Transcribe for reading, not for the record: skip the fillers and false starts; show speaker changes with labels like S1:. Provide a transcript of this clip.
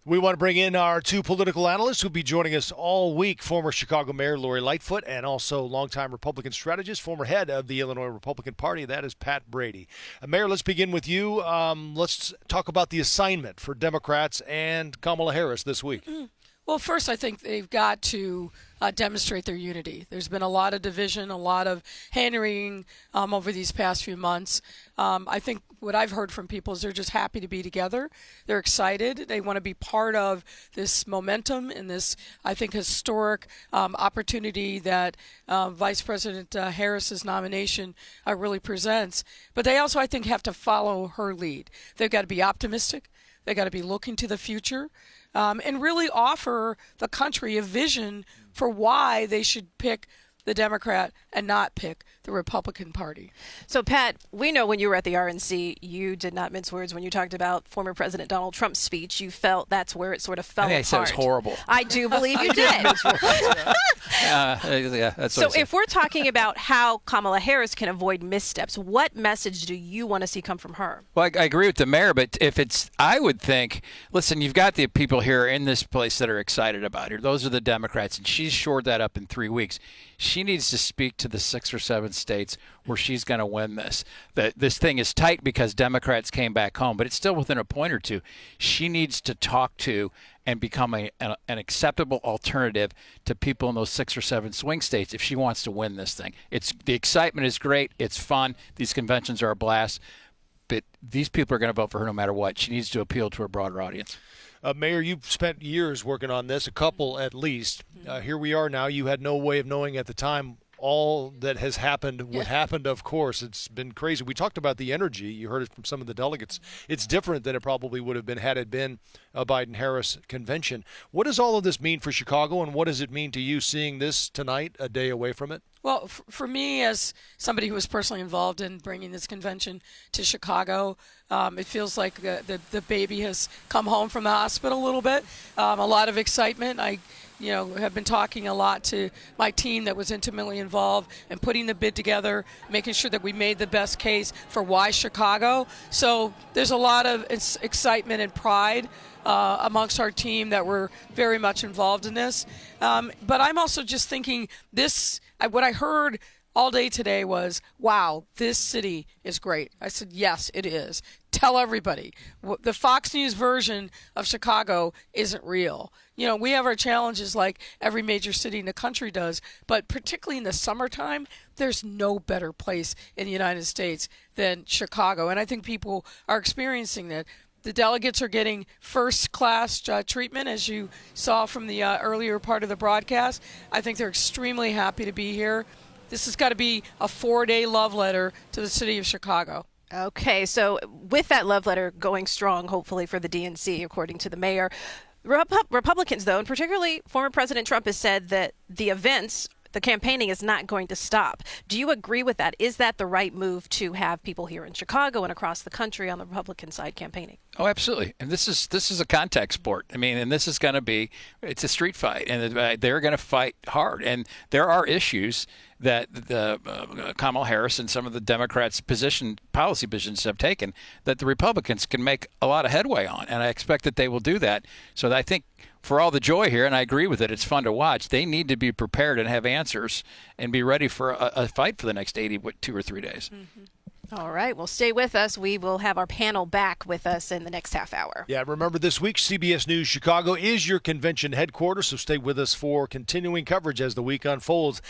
S1: We want to bring in our two political analysts who'll be joining us all week. Former Chicago Mayor Lori Lightfoot and also longtime Republican strategist, former head of the Illinois Republican Party. That is Pat Brady. Mayor, let's begin with you. Let's talk about the assignment for Democrats and Kamala Harris this week.
S2: Well, first, I think they've got to demonstrate their unity. There's been a lot of division, a lot of hand-wringing over these past few months. I think what I've heard from people is they're just happy to be together. They're excited. They want to be part of this momentum and this, I think, historic opportunity that Vice President Harris's nomination really presents. But they also, I think, have to follow her lead. They've got to be optimistic. They've got to be looking to the future. And really offer the country a vision for why they should pick the Democrat and not pick the Republican Party.
S3: So, Pat, we know when you were at the RNC, you did not mince words when you talked about former President Donald Trump's speech. You felt that's where it sort of fell apart.
S4: I said it was horrible.
S3: I do believe you did.
S4: That's
S3: so if we're talking about how Kamala Harris can avoid missteps, what message do you want to see come from her?
S4: Well, I agree with the mayor, but I would think, listen, you've got the people here in this place that are excited about her. Those are the Democrats, and she's shored that up in 3 weeks. She needs to speak to the 6 or 7 states where she's going to win this. This thing is tight because Democrats came back home, but it's still within a point or two. She needs to talk to and become an acceptable alternative to people in those 6 or 7 swing states if she wants to win this thing. The excitement is great. It's fun. These conventions are a blast. But these people are going to vote for her no matter what. She needs to appeal to a broader audience.
S1: Mayor, you've spent years working on this, a couple at least. Here we are now. You had no way of knowing at the time all that has happened would happen, of course. It's been crazy. We talked about the energy. You heard it from some of the delegates. It's different than it probably would have been had it been a Biden-Harris convention. What does all of this mean for Chicago, and what does it mean to you seeing this tonight, a day away from it?
S2: Well, for me, as somebody who was personally involved in bringing this convention to Chicago, it feels like the baby has come home from the hospital a little bit. A lot of excitement. I have been talking a lot to my team that was intimately involved and putting the bid together, making sure that we made the best case for why Chicago. So there's a lot of excitement and pride amongst our team that we're very much involved in this. But I'm also just thinking what I heard all day today was, wow, this city is great. I said, yes, it is. Tell everybody. The Fox News version of Chicago isn't real. We have our challenges like every major city in the country does, but particularly in the summertime, there's no better place in the United States than Chicago. And I think people are experiencing that. The delegates are getting first-class treatment, as you saw from the earlier part of the broadcast. I think they're extremely happy to be here. This has got to be a 4-day love letter to the city of Chicago.
S3: Okay, so with that love letter going strong, hopefully, for the DNC, according to the mayor, Republicans, though, and particularly former President Trump, has said that the campaigning is not going to stop. Do you agree with that? Is that the right move to have people here in Chicago and across the country on the Republican side campaigning?
S4: Oh, absolutely. And this is a contact sport. I mean, and this is going to be, it's a street fight, and they're going to fight hard. And there are issues that Kamala Harris and some of the Democrats' policy positions have taken that the Republicans can make a lot of headway on. And I expect that they will do that. So I think for all the joy here, and I agree with it, it's fun to watch, they need to be prepared and have answers and be ready for a fight for the next 2 or 3 days.
S3: Mm-hmm. All right. Well, stay with us. We will have our panel back with us in the next half hour.
S1: Yeah, remember this week, CBS News Chicago is your convention headquarters, so stay with us for continuing coverage as the week unfolds.